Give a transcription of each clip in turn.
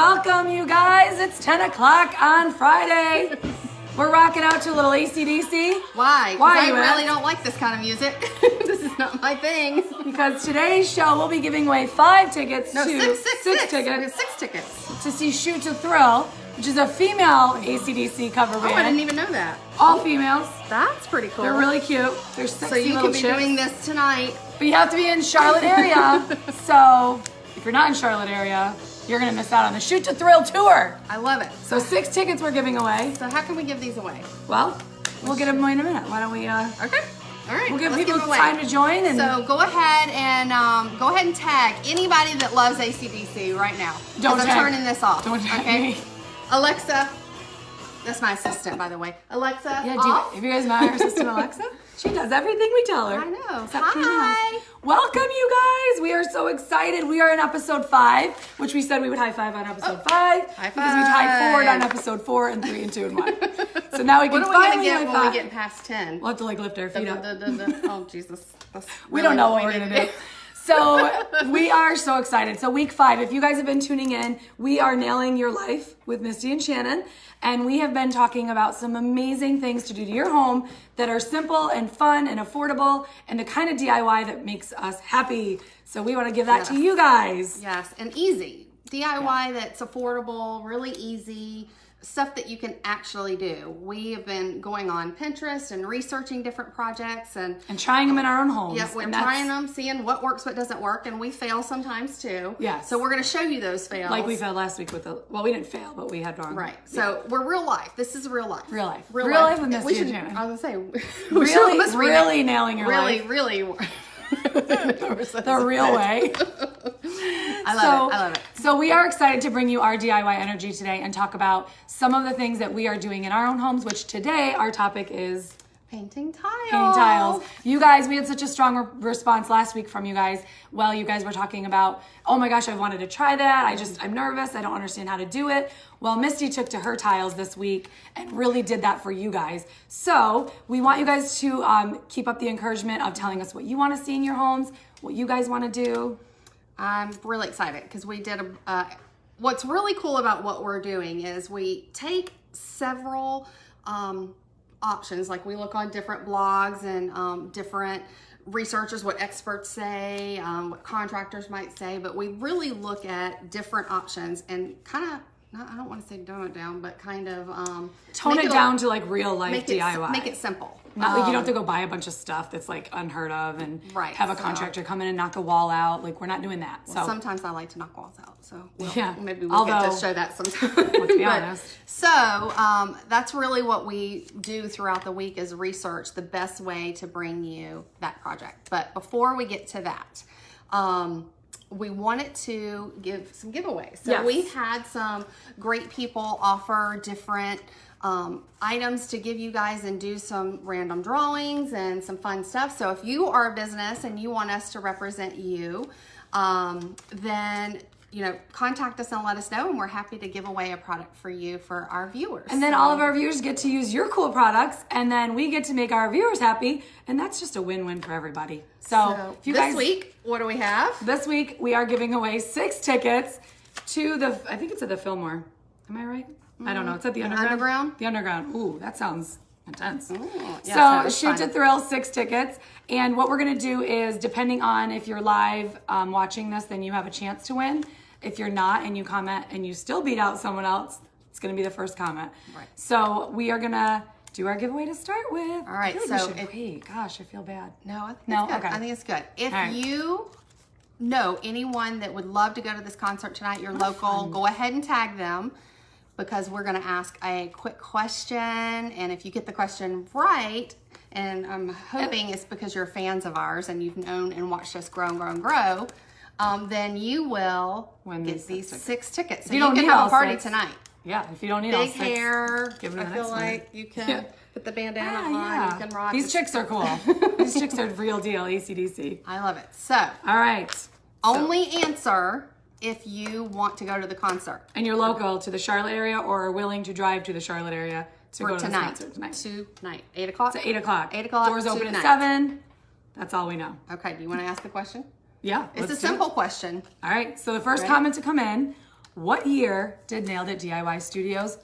Welcome, you guys. It's 10 o'clock on Friday. We're rocking out to a little AC/DC. Why? Why I really don't like this kind of music. This is not my thing. Because today's show, we'll be giving away 5 tickets No, to six tickets We have 6 tickets. to see Shoot to Thrill, which is a female AC/DC cover band. Oh, I didn't even know that. All females. That's pretty cool. They're really cute. They're sexy So you little could be chicks. doing this tonight. But you have to be in Charlotte area. So if you're not in Charlotte area, you're gonna miss out on the Shoot to Thrill tour. I love it. So 6 tickets we're giving away. So how can we give these away? Well, we'll get them away in a minute. Why don't we? Okay. All right. We'll give let's people them away. time to join. And So go ahead and tag anybody that loves AC/DC right now. Don't I'm tag. turning this off. Don't tag okay? me. Alexa. That's my assistant, by the way. Alexa, Yeah, off. have you guys met our assistant Alexa? She does everything we tell her. I know. Except clean the Hi. house. Welcome, you guys. We are so excited. We are in episode 5, which we said we would high five on episode 5. High Because we tied five. forward on episode 4 and 3 and 2 and 1. So now we can What are we gonna finally get high when five. we get past 10? We'll have to lift our feet up. Oh Jesus! That's We really don't know what we we're need going to do. So we are so excited. So week 5, if you guys have been tuning in, we are nailing your life with Misty and Shannon. And we have been talking about some amazing things to do to your home that are simple and fun and affordable and the kind of DIY that makes us happy. So we want to give that to you guys. Yes, and easy DIY that's affordable, really easy. Stuff that you can actually do. We have been going on Pinterest and researching different projects and trying them in our own homes. yeah, we're And trying them, seeing what works, what doesn't work, and we fail sometimes too. Yes. So we're going to show you those fails. Like we failed last week with well, we didn't fail, but we had wrong. Right. So we're real life. This is real life. Real life. Real, Real life with We Misty should, and Shannon. I was going to say, we should Really, almost really nailing your life. really. The real way. I love it. I love it. So we are excited to bring you our DIY energy today and talk about some of the things that we are doing in our own homes, which today our topic is Painting tiles. painting tiles. You guys, we had such a strong response last week from you guys. Well, you guys were talking about, oh my gosh, I wanted to try that. I'm nervous. I don't understand how to do it. Well, Misty took to her tiles this week and really did that for you guys. So we want you guys to keep up the encouragement of telling us what you want to see in your homes, what you guys want to do. I'm really excited because we did what's really cool about what we're doing is we take several options. Like we look on different blogs and different researchers, what experts say, what contractors might say, but we really look at different options and kind of, I don't want to say dumb it down, but kind of Tone it down to like real life DIY. Make it simple. Not like you don't have to go buy a bunch of stuff that's like unheard of and Right, have a contractor come in and knock a wall out. Like we're not doing that. Well, so sometimes I like to knock walls out. So yeah, maybe we'll get to although, show that sometime. Let's be honest. So that's really what we do throughout the week is research the best way to bring you that project. But before we get to that, we wanted to give some giveaways. So Yes. we've had some great people offer different items to give you guys and do some random drawings and some fun stuff. So if you are a business and you want us to represent you, then contact us and let us know, and we're happy to give away a product for you for our viewers. And then all of our viewers get to use your cool products, and then we get to make our viewers happy, and that's just a win-win for everybody. So if you this guys, week, what do we have? This week we are giving away 6 tickets to I think it's at the Fillmore. Am I right? I don't know. It's at the Underground. Underground? The Underground. Ooh, that sounds intense. Yeah, So Shoot to Thrill, 6 tickets. And what we're going to do is, depending on if you're live watching this, then you have a chance to win. If you're not and you comment and you still beat out someone else, it's going to be the first comment. Right. So we are going to do our giveaway to start with. All right, I feel like so we should wait. Gosh, I feel bad. No, I think No? it's good. Okay. I think it's good. If All right. you know anyone that would love to go to this concert tonight, you're local, go ahead and tag them because we're going to ask a quick question. And if you get the question right, and I'm hoping it's because you're fans of ours and you've known and watched us grow and grow and grow, then you will get these 6 tickets. So you don't can need have all a party 6. tonight. Yeah, if you don't need all Big 6. hair. give it to I the feel next one. like you can put the bandana on. Yeah. You can rock. These chicks are cool. These chicks are real deal, AC/DC. I love it. So All right. only answer if you want to go to the concert. And you're local to the Charlotte area or are willing to drive to the Charlotte area to go to this concert tonight. Tonight. 8 o'clock? It's at 8 o'clock. 8 o'clock. Doors open at tonight. 7. That's all we know. Okay, do you want to ask the question? Yeah. It's let's a do it. simple question. All right. So the first Ready? comment to come in, What year did Nailed It DIY Studios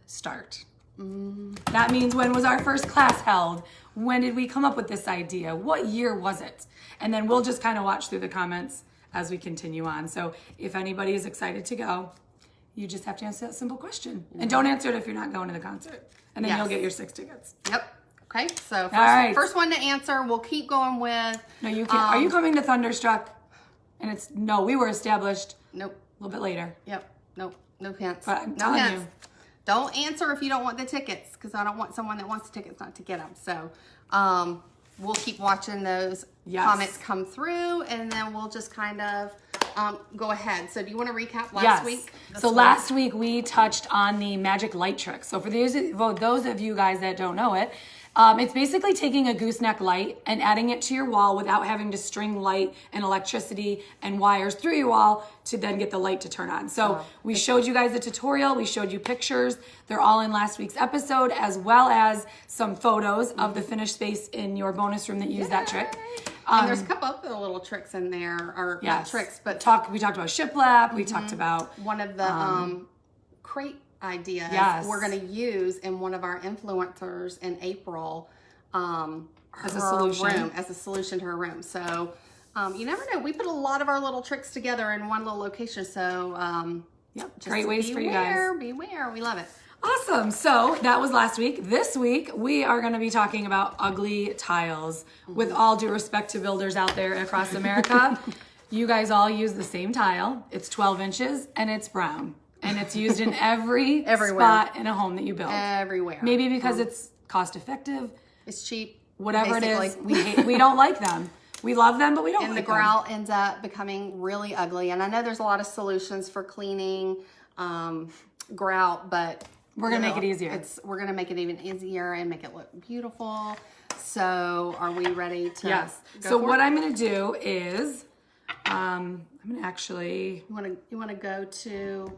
start? That means, when was our first class held? When did we come up with this idea? What year was it? And then we'll just kind of watch through the comments as we continue on. So if anybody is excited to go, you just have to answer that simple question. And don't answer it if you're not going to the concert. And then you'll get your 6 tickets. Yep. Okay, so first one to answer, we'll keep going with... No, you can't. Are you coming to Thunderstruck? And it's, no, we were established Nope. a little bit later. Yep. Nope. No hints. But I'm no telling hints. you. Don't answer if you don't want the tickets, because I don't want someone that wants the tickets not to get them. So we'll keep watching those comments come through, and then we'll just kind of go ahead. So do you want to recap last week? So last week we touched on the magic light trick. So for those of you guys that don't know it, it's basically taking a gooseneck light and adding it to your wall without having to string light and electricity and wires through your wall to then get the light to turn on. So we showed you guys the tutorial, we showed you pictures. They're all in last week's episode, as well as some photos of the finished space in your bonus room that use that trick. And there's a couple other little tricks in there, or not tricks, but we talked about shiplap. We talked about one of the crate ideas we're going to use in one of our influencers in April as a solution to her room. So you never know. We put a lot of our little tricks together in one little location. So great ways for you guys. Beware. We love it. Awesome. So that was last week. This week, we are going to be talking about ugly tiles. With all due respect to builders out there across America, you guys all use the same tile. It's 12 inches and it's brown. And it's used in every spot in a home that you build. Everywhere. Maybe because it's cost effective. It's cheap. Whatever it is, we don't like them. We love them, but we don't like them. And the grout ends up becoming really ugly. And I know there's a lot of solutions for cleaning grout, but we're going to make it easier. We're going to make it even easier and make it look beautiful. So are we ready to go So for what it? I'm going to do is I'm going to actually... You want to go to...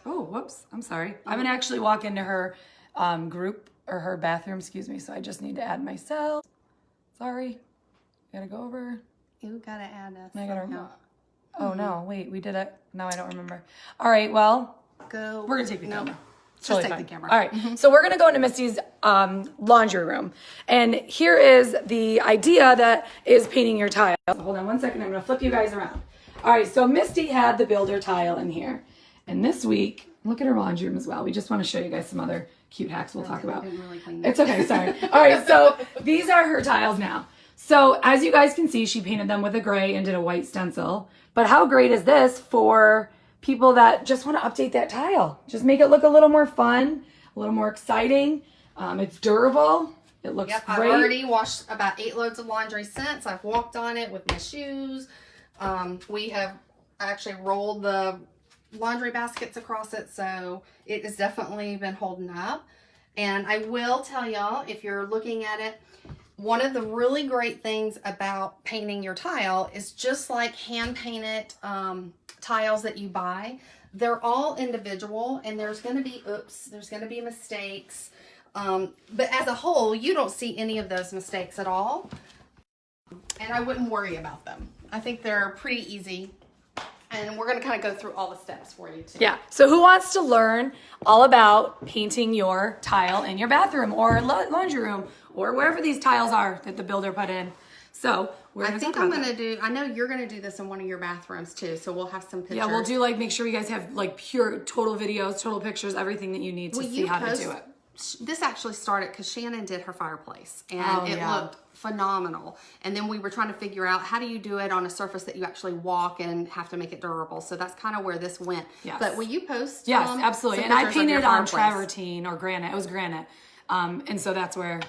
Oh, whoops. I'm sorry. I'm going to actually walk into her group, or her bathroom, excuse me. So I just need to add myself. Sorry. Got to go over. You got to add us. I gotta, oh, no. Wait, we did it. No, I don't remember. All right, well, we're going to take the camera. Just take the camera. All right. So we're going to go into Misty's laundry room. And here is the idea that is painting your tile. Hold on one second. I'm going to flip you guys around. All right. So Misty had the builder tile in here. And this week, look at her laundry room as well. We just want to show you guys some other cute hacks we'll talk about. Really it's okay. Sorry. All right. So these are her tiles now. So as you guys can see, she painted them with a gray and did a white stencil. But how great is this for people that just want to update that tile? Just make it look a little more fun, a little more exciting. It's durable. It looks great. I've already washed about 8 loads of laundry since. I've walked on it with my shoes. We have actually rolled the laundry baskets across it, so it has definitely been holding up. And I will tell y'all, if you're looking at it, one of the really great things about painting your tile is just like hand painted tiles that you buy. They're all individual, and there's going to be there's going to be mistakes, but as a whole you don't see any of those mistakes at all, and I wouldn't worry about them. I think they're pretty easy. And we're going to kind of go through all the steps for you too. Yeah. So who wants to learn all about painting your tile in your bathroom or laundry room or wherever these tiles are that the builder put in? So we're going to talk about that. I'm going to do, I know you're going to do this in one of your bathrooms too. So we'll have some pictures. Yeah, we'll do make sure you guys have pure total videos, total pictures, everything that you need to see how to do it. This actually started because Shannon did her fireplace and it looked phenomenal. And then we were trying to figure out how do you do it on a surface that you actually walk and have to make it durable. So that's kind of where this went. Yes. But will you post? Yes, absolutely. And I painted it on travertine or granite. It was granite. And so that's where,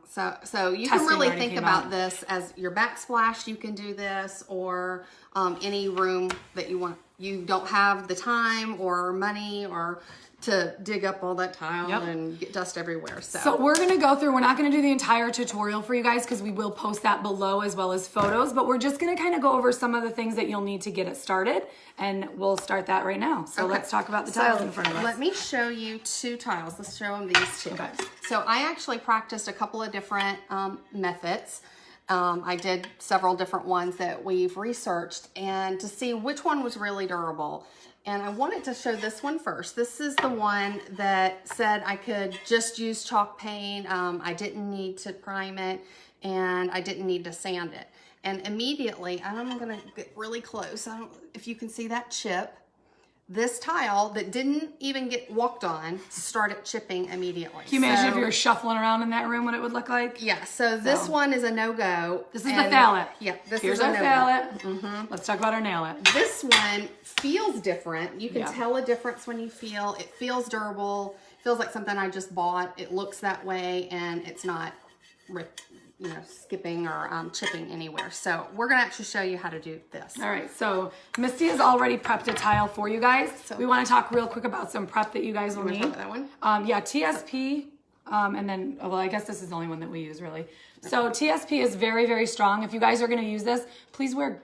So you can really think about this as your backsplash. You can do this, or any room that you don't have the time or money or to dig up all that tile and get dust everywhere. So we're going to go through, we're not going to do the entire tutorial for you guys because we will post that below as well as photos, but we're just going to kind of go over some of the things that you'll need to get it started, and we'll start that right now. So let's talk about the tiles in front of us. Let me show you 2 tiles. Let's show them these 2. Okay. So I actually practiced a couple of different methods, I did several different ones that we've researched and to see which one was really durable. And I wanted to show this one first. This is the one that said I could just use chalk paint. I didn't need to prime it and I didn't need to sand it. And immediately, I'm gonna get really close. I don't know if you can see that chip. This tile that didn't even get walked on started chipping immediately. Can you imagine if you were shuffling around in that room, what it would look like? Yeah, so this one is a no-go. This is the Fallet. Yeah, this Here's is a our no-go. Fallet. Let's talk about our nail it. This one feels different. You can tell a difference when you feel. It feels durable. Feels like something I just bought. It looks that way, and it's not, skipping or chipping anywhere. So we're gonna actually show you how to do this. All right, so Misty has already prepped a tile for you guys. So we want to talk real quick about some prep that you guys will need. That one? Yeah, TSP, and then, well, I guess this is the only one that we use really. So TSP is very, very strong. If you guys are gonna use this, please wear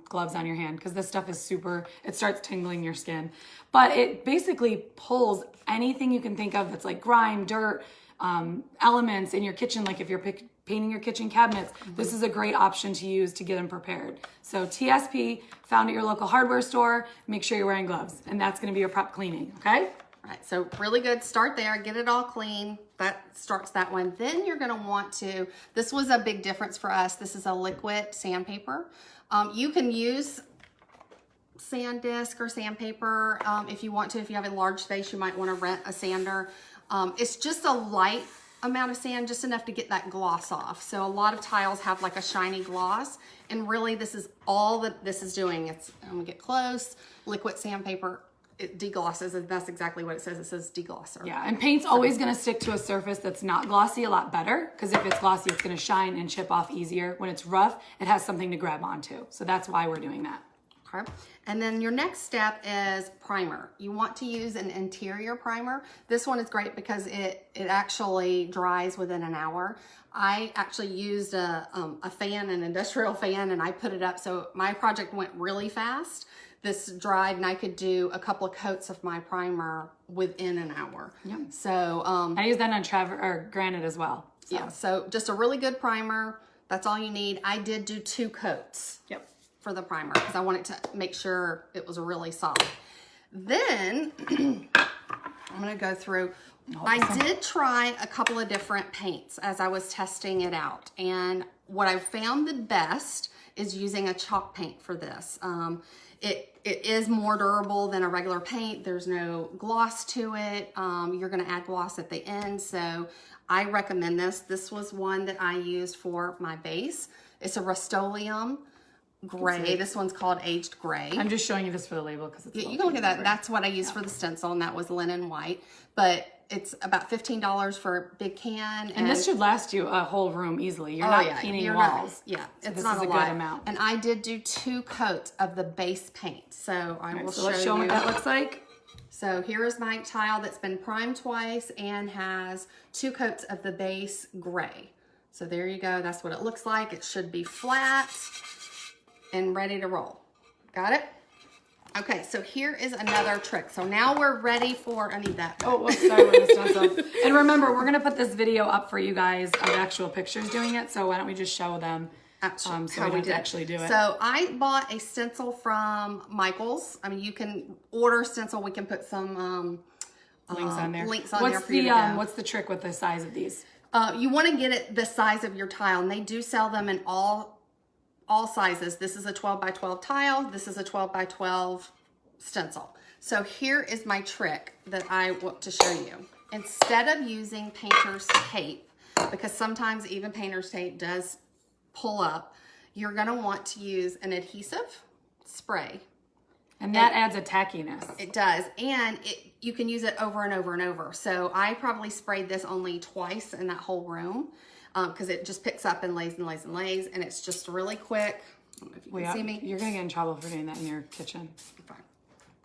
gloves on your hand because this stuff is super, it starts tingling your skin. But it basically pulls anything you can think of that's like grime, dirt, elements in your kitchen, like if you're painting your kitchen cabinets, this is a great option to use to get them prepared. So TSP, found at your local hardware store, make sure you're wearing gloves, and that's gonna be your prep cleaning, okay? All right, so really good, start there, get it all clean. That starts that one. Then you're gonna want to, this was a big difference for us, this is a liquid sandpaper. You can use sand disc or sandpaper if you want to. If you have a large space, you might wanna rent a sander. It's just a light amount of sand, just enough to get that gloss off. So a lot of tiles have like a shiny gloss, and really this is all that this is doing. I'm gonna get close, liquid sandpaper, it deglosses, and that's exactly what it says. It says deglosser. Yeah, and paint's always gonna stick to a surface that's not glossy a lot better, because if it's glossy, it's gonna shine and chip off easier. When it's rough, it has something to grab onto. So that's why we're doing that. Okay. And then your next step is primer. You want to use an interior primer. This one is great because it actually dries within an hour. I actually used a fan, an industrial fan, and I put it up so my project went really fast. This dried and I could do a couple of coats of my primer within an hour. Yep. So I use that on granite as well. So. Yeah, so just a really good primer. That's all you need. I did do 2 coats. Yep. For the primer because I wanted to make sure it was really solid. Then I'm gonna go through. I did try a couple of different paints as I was testing it out, and what I found the best is using a chalk paint for this. It is more durable than a regular paint. There's no gloss to it. You're gonna add gloss at the end, so I recommend this. This was one that I used for my base. It's a Rust-Oleum gray. This one's called Aged Gray. I'm just showing you this for the label because it's you can look at that. Gray. That's what I used for the stencil, and that was linen white. But it's about $15 for a big can. And this should last you a whole room easily. You're not painting walls. So it's not a lot. Good amount. And I did do 2 coats of the base paint. So I will show you. Let's show them what that looks like. So here is my tile that's been primed twice and has 2 coats of the base gray. So there you go. That's what it looks like. It should be flat and ready to roll. Got it? Okay, so here is another trick. So now we're ready for, I need that. Oh, whoops, sorry, we're just done so. And remember, we're gonna put this video up for you guys of actual pictures doing it. So why don't we just show them so we don't actually do it. So I bought a stencil from Michael's. I mean, you can order stencil. We can put some links on there. Links on there for you to go. What's the trick with the size of these? You want to get it the size of your tile, and they do sell them in all sizes. This is a 12 by 12 tile. This is a 12 by 12 stencil. So here is my trick that I want to show you. Instead of using painter's tape, because sometimes even painter's tape does pull up, you're gonna want to use an adhesive spray. And that adds a tackiness. It does, and you can use it over and over and over. So I probably sprayed this only twice in that whole room because it just picks up and lays and lays and lays, and it's just really quick. I don't know if you can see me. You're gonna get in trouble for doing that in your kitchen. Fine.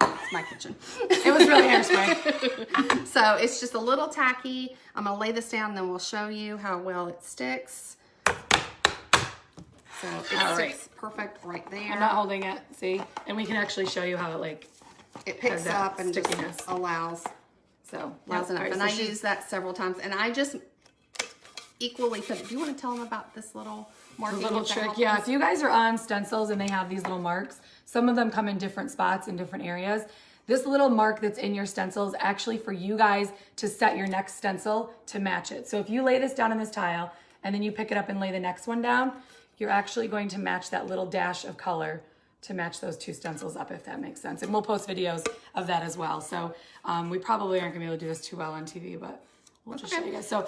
It's my kitchen. It was really hairspray. So it's just a little tacky. I'm gonna lay this down, and then we'll show you how well it sticks. So it sticks perfect right there. I'm not holding it, see? And we can actually show you how it it picks up and stickiness. Just allows enough. And I use that several times. And I just, equally put. Do you want to tell them about this little marking? Little trick, yeah. If you guys are on stencils and they have these little marks, some of them come in different spots in different areas. This little mark that's in your stencil is actually for you guys to set your next stencil to match it. So if you lay this down in this tile and then you pick it up and lay the next one down, you're actually going to match that little dash of color to match those two stencils up, if that makes sense. And we'll post videos of that as well. So we probably aren't gonna be able to do this too well on TV, but we'll just show you guys. So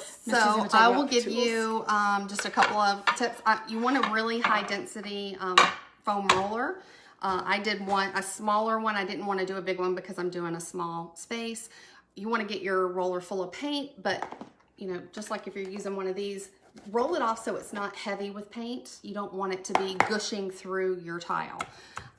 I will give you just a couple of tips. You want a really high density foam roller. I did a smaller one. I didn't want to do a big one because I'm doing a small space. You want to get your roller full of paint, but you know, just like if you're using one of these, roll it off so it's not heavy with paint. You don't want it to be gushing through your tile.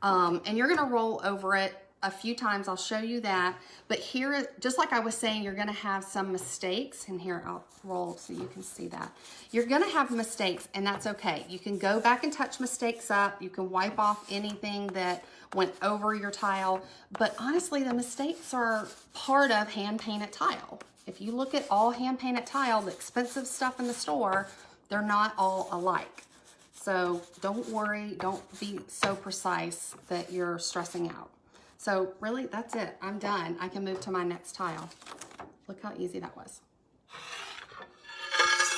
And you're going to roll over it a few times. I'll show you that. But here, just like I was saying, you're going to have some mistakes. And here, I'll roll so you can see that. You're going to have mistakes, and that's okay. You can go back and touch mistakes up. You can wipe off anything that went over your tile. But honestly, the mistakes are part of hand-painted tile. If you look at all hand-painted tile, the expensive stuff in the store, they're not all alike. So don't worry. Don't be so precise that you're stressing out. So really, that's it. I'm done. I can move to my next tile. Look how easy that was.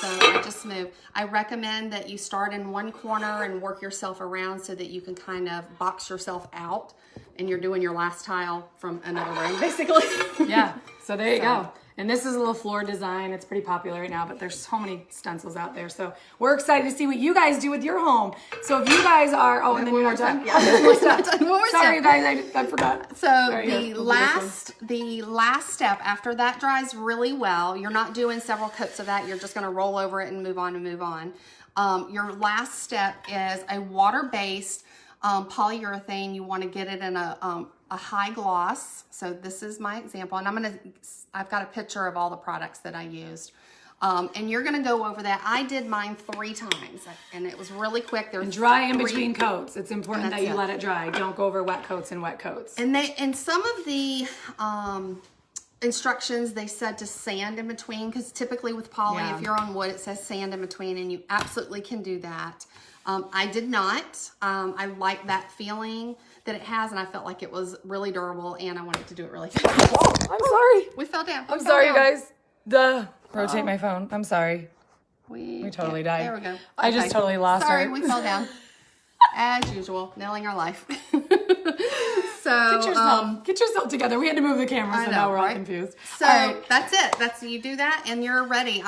So I just move. I recommend that you start in one corner and work yourself around so that you can kind of box yourself out and you're doing your last tile from another room, basically. Yeah, so there you go. And this is a little floor design. It's pretty popular right now, but there's so many stencils out there. So we're excited to see what you guys do with your home. So if you guys are, and then you're done? Yeah, Sorry, you guys, I forgot. So the last step, after that dries really well, you're not doing several coats of that. You're just going to roll over it and move on and move on. Your last step is a water-based polyurethane. You want to get it in a high gloss. So this is my example, and I've got a picture of all the products that I used. And you're gonna go over that. I did mine 3 times, and it was really quick. And dry in between coats. It's important that you let it dry. Don't go over wet coats and wet coats. And some of the instructions, they said to sand in between, because typically with poly, if you're on wood, it says sand in between, and you absolutely can do that. I did not. I like that feeling that it has, and I felt like it was really durable, and I wanted to do it really fast. Oh, I'm sorry. We fell down. I'm sorry, you guys. Rotate my phone. I'm sorry. We totally died. There we go. I just totally lost Sorry, her. we fell down. As usual, nailing our life. Get yourself together. We had to move the camera, so now we're all confused. So that's it. You do that, and you're ready.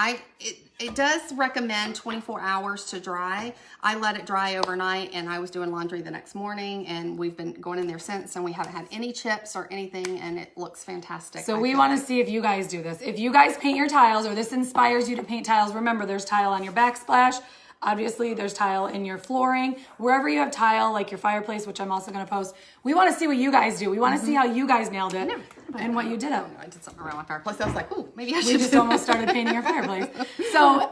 It does recommend 24 hours to dry. I let it dry overnight, and I was doing laundry the next morning, and we've been going in there since, and we haven't had any chips or anything, and it looks fantastic. So we want to see if you guys do this. If you guys paint your tiles, or this inspires you to paint tiles, remember there's tile on your backsplash. Obviously, there's tile in your flooring. Wherever you have tile, like your fireplace, which I'm also going to post, we want to see what you guys do. We want to see how you guys nailed it and what you did. I did something around my fireplace. I was like, ooh, maybe I should. We just almost started painting our fireplace. So,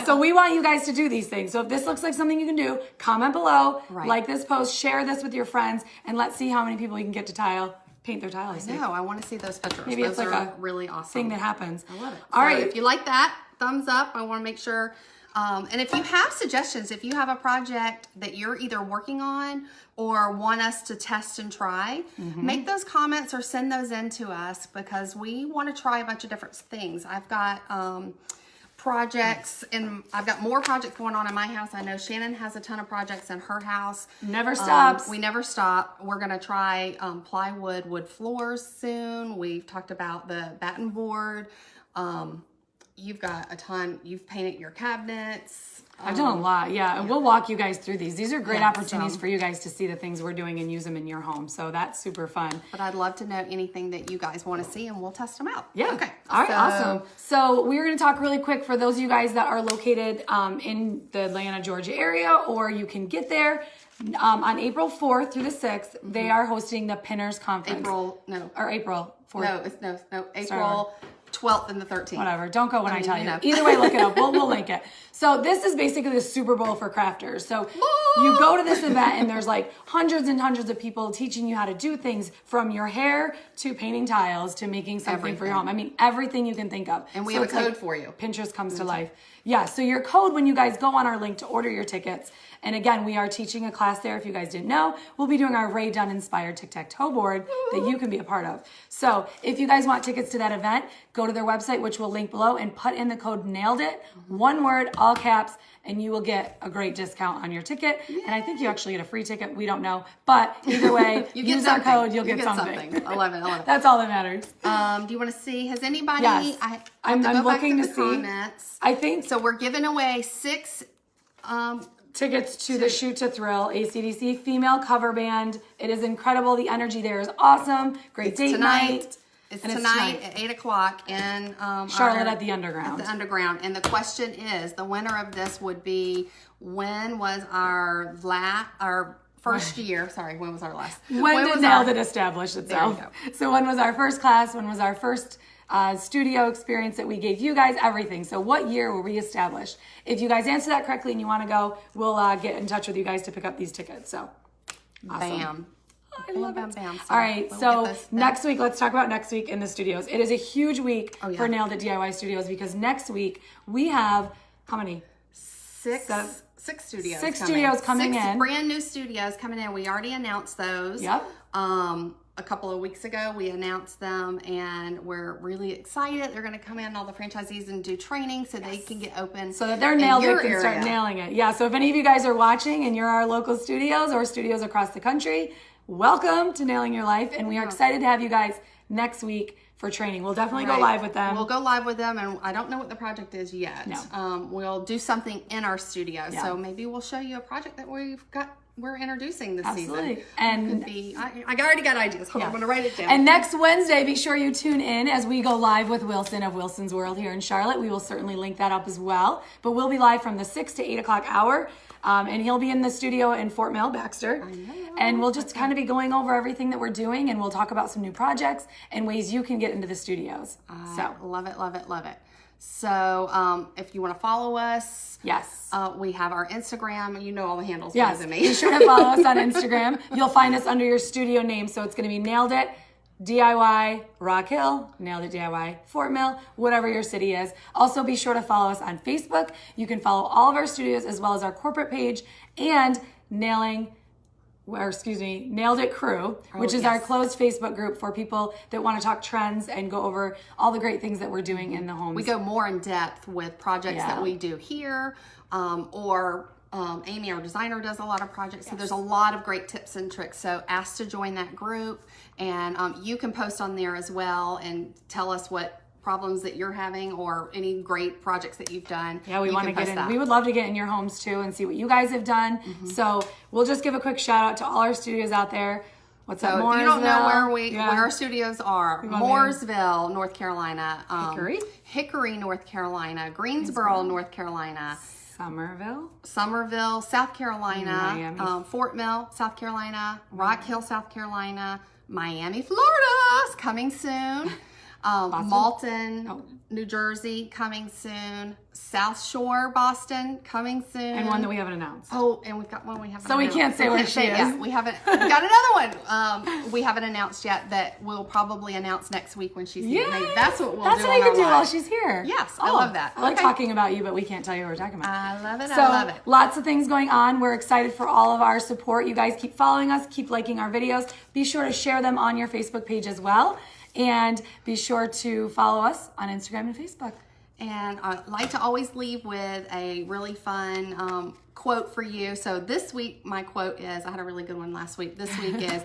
so we want you guys to do these things. So if this looks like something you can do, comment below, like this post, share this with your friends, and let's see how many people you can get to paint their tile. No, I want to see those pictures. Maybe those it's like a really awesome thing that happens. I love it. All right. If you like that, thumbs up. I want to make sure. And if you have suggestions, if you have a project that you're either working on or want us to test and try, make those comments or send those in to us, because we want to try a bunch of different things. I've got projects, and I've got more projects going on in my house. I know Shannon has a ton of projects in her house. Never stops. We never stop. We're going to try plywood wood floors soon. We've talked about the batten board. You've got a ton. You've painted your cabinets. I've done a lot, and we'll walk you guys through these. These are great opportunities for you guys to see the things we're doing and use them in your home. So that's super fun. But I'd love to know anything that you guys want to see, and we'll test them out. Yeah. Okay. All right. Awesome. So we're going to talk really quick for those of you guys that are located in the Atlanta, Georgia area, or you can get there. On April 4th through the 6th, they are hosting the Pinners Conference. April 4th. No. April 12th and the 13th. Whatever. Don't go when I tell you. Either way, look it up. We'll link it. So this is basically the Super Bowl for crafters. So You go to this event and there's like hundreds and hundreds of people teaching you how to do things, from your hair to painting tiles to making something for your home. I mean, everything you can think of. And we have a code for you. Pinterest comes to life. Yeah, so your code when you guys go on our link to order your tickets. And again, we are teaching a class there. If you guys didn't know, we'll be doing our Ray Dunn inspired tic-tac-toe board that you can be a part of. So if you guys want tickets to that event, go to their website, which we'll link below, and put in the code Nailed It, one word, all caps, and you will get a great discount on your ticket. And I think you actually get a free ticket. We don't know. But either way, use our code, you'll get something. I love it. I love it. That's all that matters. Do you want to see? Has anybody? Yes. I'm looking to see. Comments. I think so. We're giving away 6 tickets to the Shoot to Thrill AC/DC female cover band. It is incredible. The energy there is awesome. Great date night. It's tonight at 8 o'clock in Charlotte at the Underground. At the Underground. And the question is, the winner of this would be, when was our first year? Sorry, when was our last? When did Nailed It establish itself? There you go. So when was our first class? When was our first studio experience that we gave you guys? Everything. So what year were we established? If you guys answer that correctly and you want to go, we'll get in touch with you guys to pick up these tickets. So awesome. Bam. I love it. Bam. All right, so next week, let's talk about next week in the studios. It is a huge week for Nailed It DIY Studios, because next week we have, how many? 6 studios. 6 studios coming in. 6 brand new studios coming in. We already announced those. Yep. A couple of weeks ago, we announced them, and we're really excited. They're going to come in, all the franchisees, and do training so they can get open. So that they're nailed it and start nailing it. Yeah, so if any of you guys are watching and you're our local studios or studios across the country, welcome to Nailing Your Life. And we are excited to have you guys next week for training. We'll definitely go live with them. We'll go live with them, and I don't know what the project is yet. No. We'll do something in our studio. Yeah. So maybe we'll show you a project that we're introducing this season. And I already got ideas. Hold on, I'm going to write it down. And next Wednesday, be sure you tune in as we go live with Wilson of Wilson's World here in Charlotte. We will certainly link that up as well. But we'll be live from the 6 to 8 o'clock hour. And he'll be in the studio in Fort Mill, Baxter. And we'll just kind of be going over everything that we're doing, and we'll talk about some new projects and ways you can get into the studios. So love it, love it, love it. So if you want to follow us, we have our Instagram. You know all the handles better than me. Be sure to follow us on Instagram. You'll find us under your studio name. So it's going to be Nailed It DIY Rock Hill, Nailed It DIY Fort Mill, whatever your city is. Also, be sure to follow us on Facebook. You can follow all of our studios as well as our corporate page, and Nailed It Crew, which is our closed Facebook group for people that want to talk trends and go over all the great things that we're doing in the homes. We go more in depth with projects that we do here, or Amy, our designer, does a lot of projects. So there's a lot of great tips and tricks. So ask to join that group, and you can post on there as well and tell us what problems that you're having or any great projects that you've done. Yeah, we want to get in. We would love to get in your homes too and see what you guys have done. So we'll just give a quick shout out to all our studios out there. What's up, Mooresville? You don't know where our studios are. Mooresville, North Carolina. Hickory, North Carolina. Greensboro, North Carolina. Somerville, South Carolina. Miami. Fort Mill, South Carolina. Rock Hill, South Carolina. Miami, Florida is coming soon. Malton, New Jersey, coming soon. South Shore, Boston, coming soon. And one that we haven't announced. Oh, and we've got one we haven't announced. So we can't say where she is. Yeah, we haven't. We've got another one we haven't announced yet that we'll probably announce next week when she's here. Maybe that's what we'll do. That's what you can do while she's here. Yes, I love that. I like talking about you, but we can't tell you what we're talking about. I love it. So, I love it. Lots of things going on. We're excited for all of our support. You guys keep following us, keep liking our videos. Be sure to share them on your Facebook page as well. And be sure to follow us on Instagram and Facebook. And I like to always leave with a really fun quote for you. So this week, my quote is, I had a really good one last week. This week is,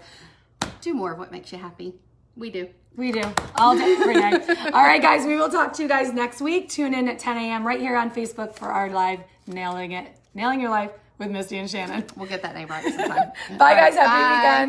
do more of what makes you happy. We do. We do. All day, every day. All right, guys, we will talk to you guys next week. Tune in at 10 a.m. right here on Facebook for our live Nailing Your Life with Misty and Shannon. We'll get that name right sometime. Bye, guys. Happy weekend.